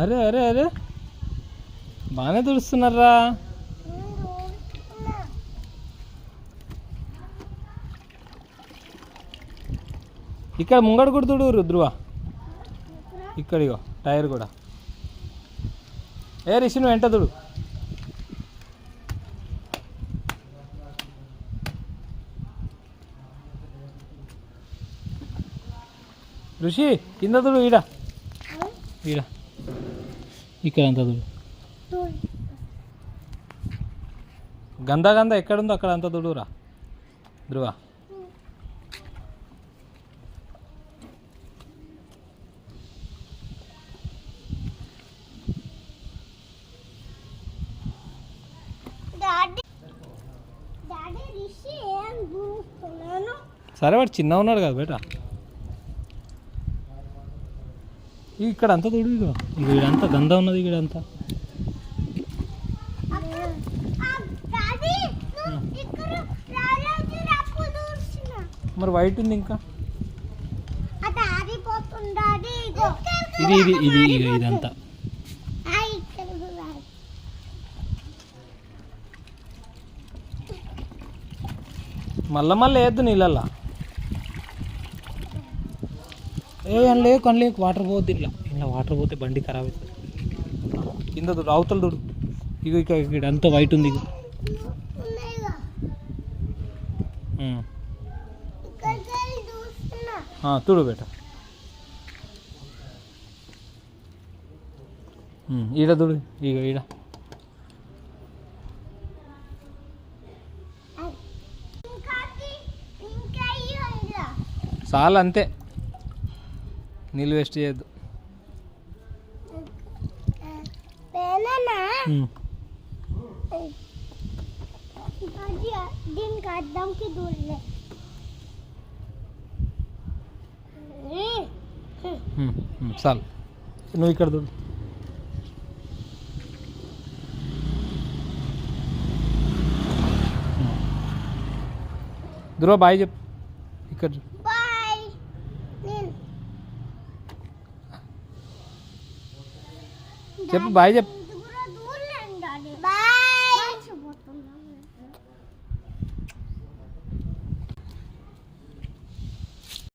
అరే అరే అరే బాగానే తుడుస్తున్నారా. ఇక్కడ ముంగడు కూడా తుడు రుద్రువా. ఇక్కడిగో టైర్ కూడా. ఏ రిషి నువ్వు వెంట తుడు. ఋషి కింద తుడు. ఈడ ఈడ ఇక్కడ అంతా తుడు. గంధ గంధ ఎక్కడుందో అక్కడ అంతా తుడురా ధ్రువ. సరే వాడు చిన్న ఉన్నాడు కదా బేట. ఇక్కడ అంతా తుడు. ఇక ఈడంతా గంధ ఉన్నది ఈడంతా. మరి వైట్ ఉంది ఇంకా. ఇది ఇది ఇది ఇదంతా మళ్ళా మళ్ళీ వేయద్దు నీళ్ళల్లా. అని లేకు అని లేకు. వాటర్ పోద్ది ఇట్లా. ఇలా వాటర్ పోతే బండి ఖరాబ్ అవుతుంది. కింద తుడు అవతల తుడు. ఇక ఇక్కడ అంతా వైట్ ఉంది. ఇక తుడు బేట. ఈడ తుడు. ఇక ఈడ చాలా అంతే. నీళ్ళు వేస్ట్ చేయొద్దు. చాలు నువ్వు ఇక్కడ చూడు. ధ్రువ బాయ్ చెప్పు. ఇక్కడ చెప్పు బాయ్ చెప్పు.